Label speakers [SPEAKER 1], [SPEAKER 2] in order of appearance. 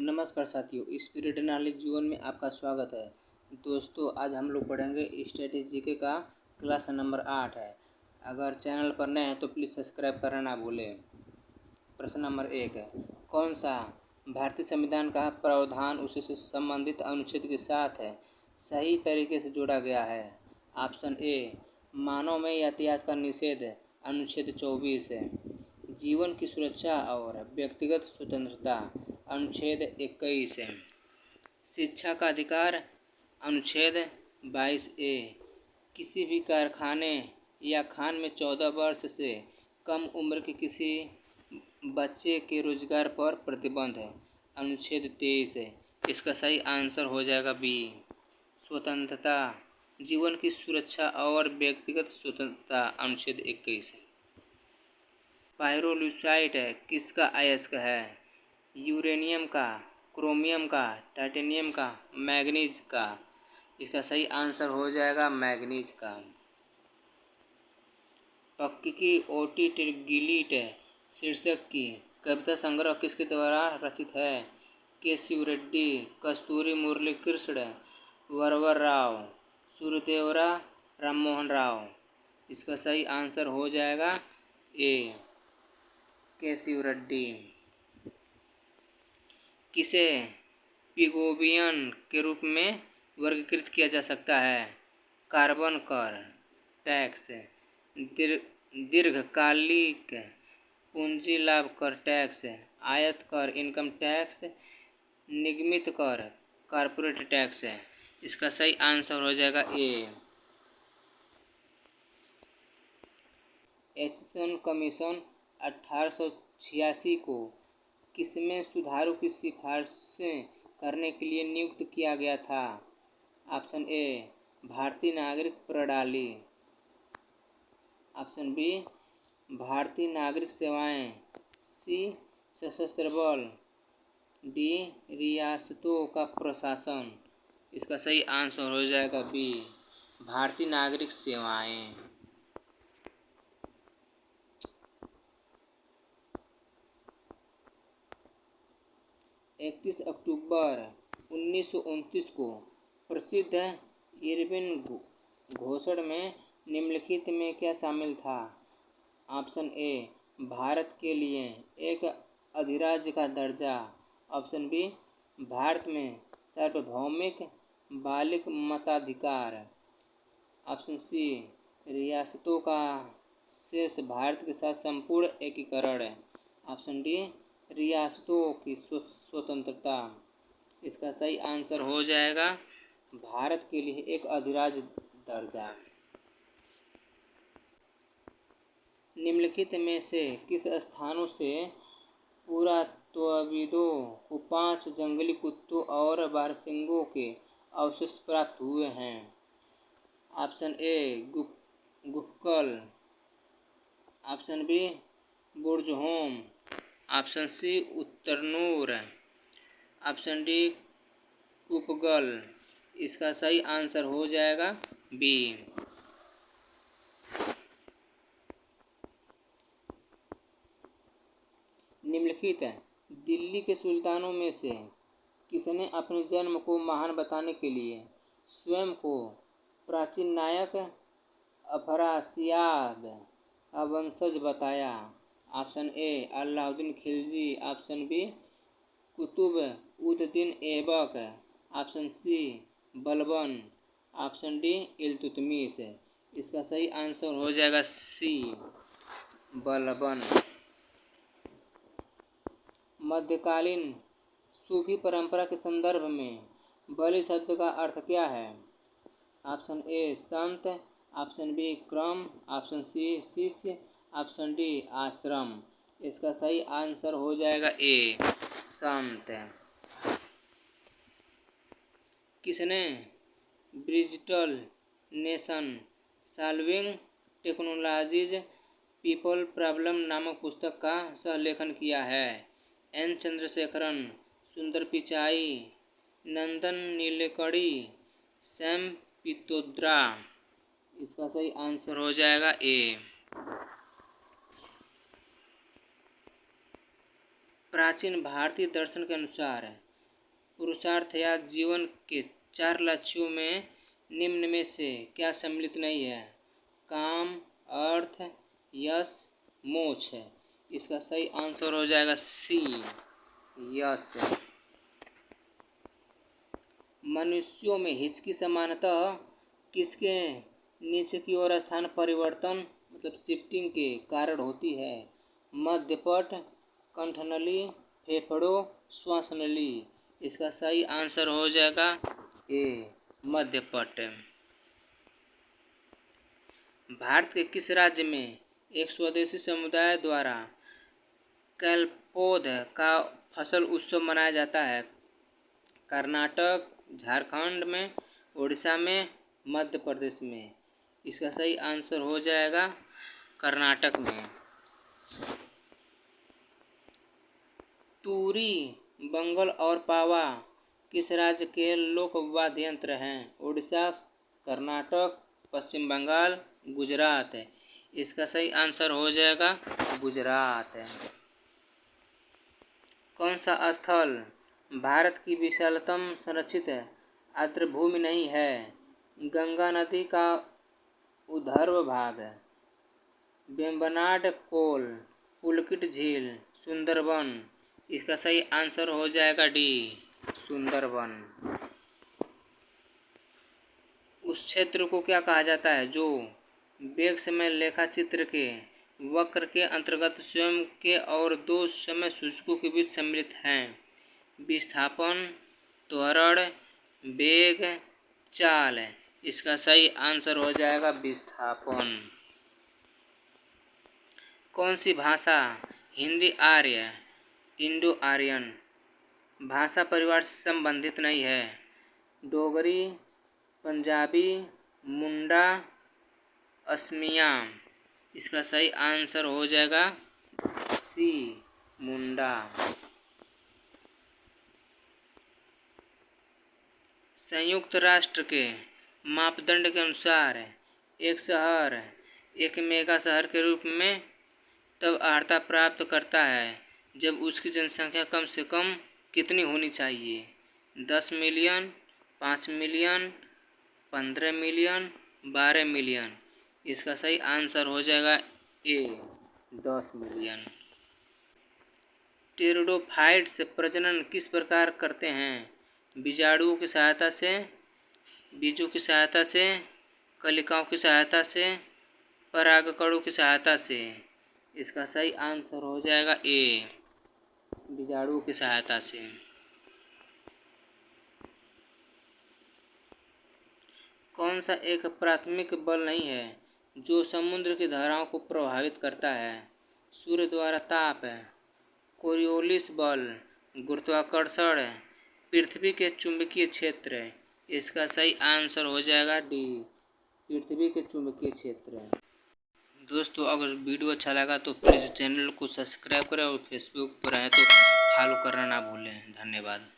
[SPEAKER 1] नमस्कार साथियों, spirit knowledge जीवन में आपका स्वागत है। दोस्तों, आज हम लोग पढ़ेंगे स्ट्रेटेजी का क्लास नंबर 8 है। अगर चैनल पर नए हैं तो प्लीज़ सब्सक्राइब करना ना भूलें। प्रश्न नंबर 1 है, कौन सा भारतीय संविधान का प्रावधान उससे संबंधित अनुच्छेद के साथ है सही तरीके से जोड़ा गया है? ऑप्शन ए, मानव में यातायात का निषेध अनुच्छेद 24 है। जीवन की सुरक्षा और व्यक्तिगत स्वतंत्रता अनुच्छेद 21 है। शिक्षा का अधिकार अनुच्छेद 22A। किसी भी कारखाने या खान में 14 वर्ष से कम उम्र के किसी बच्चे के रोजगार पर प्रतिबंध है अनुच्छेद 23 है। इसका सही आंसर हो जाएगा बी, स्वतंत्रता, जीवन की सुरक्षा और व्यक्तिगत स्वतंत्रता अनुच्छेद 21 है। पायरोलुसाइट किसका अयस्क है? यूरेनियम का, क्रोमियम का, टाइटेनियम का, मैग्नीज का। इसका सही आंसर हो जाएगा मैग्नीज का। पक्की की ओटी गिलीट शीर्षक की कविता संग्रह किसके द्वारा रचित है? के शिवरेड्डी, कस्तूरी मुरलीकृष्ण, वरवर राव, सूर्यदेवरा, राममोहन राव। इसका सही आंसर हो जाएगा ए, के शिवरेड्डी। किसे पिगोबियन के रूप में वर्गीकृत किया जा सकता है? कार्बन कर टैक्स, दीर्घकालिक पूंजी लाभ कर टैक्स, आयत कर इनकम टैक्स, निगमित कर कॉर्पोरेट टैक्स है। इसका सही आंसर हो जाएगा ए। एचिसन कमीशन 1886 को किसमें सुधारों की सिफारिशें करने के लिए नियुक्त किया गया था? ऑप्शन ए, भारतीय नागरिक प्रणाली। ऑप्शन बी, भारतीय नागरिक सेवाएं। सी, सशस्त्र बल। डी, रियासतों का प्रशासन। इसका सही आंसर हो जाएगा बी, भारतीय नागरिक सेवाएं। 31 अक्टूबर 1929 को प्रसिद्ध इरविन घोषणा में निम्नलिखित में क्या शामिल था? ऑप्शन ए, भारत के लिए एक अधिराज्य का दर्जा। ऑप्शन बी, भारत में सार्वभौमिक बालिक मताधिकार। ऑप्शन सी, रियासतों का शेष भारत के साथ संपूर्ण एकीकरण। ऑप्शन डी, रियासतों की स्वतंत्रता। इसका सही आंसर हो जाएगा भारत के लिए एक अधिराज्य दर्जा। निम्नलिखित में से किस स्थानों से पुरातत्वविदों को 5 जंगली कुत्तों और बारहसिंगों के अवशेष प्राप्त हुए हैं? Option A, Gufkral. Option B, Burzahom. Option C, Utnur. Option D, Kupgal. इसका सही आंसर हो जाएगा बी। निम्नलिखित दिल्ली के सुल्तानों में से किसने अपने जन्म को महान बताने के लिए स्वयं को प्राचीन नायक अफरासियाब का वंशज बताया? Option A, Alauddin Khilji. Option B, Qutub ud din Aibak. Option C, Balban. Option D, Iltutmish. इसका सही आंसर हो जाएगा सी, बलबन। मध्यकालीन सूफी परंपरा के संदर्भ में बलि शब्द का अर्थ क्या है? Option A, Sant. Option B, क्रम। ऑप्शन सी, शिष्य। ऑप्शन डी, आश्रम। इसका सही आंसर हो जाएगा ए, संत। किसने digital nation solving technologies people problem नामक पुस्तक का सहलेखन किया है? एन चंद्रशेखरन, सुंदर पिचाई, नंदन नीलेकणी, सैम पित्रोदा। इसका सही आंसर हो जाएगा ए। प्राचीन भारतीय दर्शन के अनुसार पुरुषार्थ या जीवन के 4 लक्ष्यों में निम्न में से क्या सम्मिलित नहीं है? काम, अर्थ, यश, मोक्ष है। इसका सही आंसर हो जाएगा सी, यश। मनुष्यों में हिचकी सामान्यतः किसके नीचे की ओर स्थान परिवर्तन मतलब शिफ्टिंग के कारण होती है? मध्यपट, कंठनली, फेफड़ों, श्वासनली। इसका सही आंसर हो जाएगा ए, मध्यपट। भारत के किस राज्य में एक स्वदेशी समुदाय द्वारा कैलपोद का फसल उत्सव मनाया जाता है? कर्नाटक, झारखंड में, उड़ीसा में, मध्य प्रदेश में। इसका सही आंसर हो जाएगा कर्नाटक में। तूरी, बंगल और पावा किस राज्य के लोक वाद्य यंत्र हैं? उड़ीसा, कर्नाटक, पश्चिम बंगाल, गुजरात है। इसका सही आंसर हो जाएगा गुजरात है। कौन सा स्थल भारत की विशालतम संरक्षित आर्द्रभूमि नहीं है? गंगा नदी का ऊर्ध्व भाग, वेम्बनाड कोल, पुलकित झील, सुंदरबन। इसका सही आंसर हो जाएगा डी, सुंदरबन। उस क्षेत्र को क्या कहा जाता है जो वेग समय लेखा चित्र के वक्र के अंतर्गत स्वयं के और दो समय सूचकों के बीच सम्मिलित हैं? विस्थापन, त्वरण, वेग, चाल। इसका सही आंसर हो जाएगा विस्थापन। कौन सी भाषा हिंदी आर्य इंडो आर्यन भाषा परिवार से संबंधित नहीं है? डोगरी, पंजाबी, मुंडा, असमिया। इसका सही आंसर हो जाएगा सी, मुंडा। संयुक्त राष्ट्र के मापदंड के अनुसार एक शहर एक मेगा शहर के रूप में तब अर्हता प्राप्त करता है जब उसकी जनसंख्या कम से कम कितनी होनी चाहिए? 10 मिलियन, 5 मिलियन, 15 मिलियन, 12 मिलियन। इसका सही आंसर हो जाएगा ए, 10 मिलियन। टेरिडोफाइट्स प्रजनन किस प्रकार करते हैं? बीजाणुओं की सहायता से, बीजों की सहायता से, कलिकाओं की सहायता से, परागकणों की सहायता से। इसका सही आंसर हो जाएगा ए, बीजाणुओं की सहायता से। कौन सा एक प्राथमिक बल नहीं है जो समुद्र की धाराओं को प्रभावित करता है? सूर्य द्वारा ताप, कोरियोलिस बल, गुरुत्वाकर्षण, पृथ्वी के चुंबकीय क्षेत्र। इसका सही आंसर हो जाएगा डी, पृथ्वी के चुंबकीय क्षेत्र। दोस्तों अगर वीडियो अच्छा लगा तो प्लीज़ चैनल को सब्सक्राइब करें और फेसबुक पर आए तो फॉलो करना ना भूलें। धन्यवाद।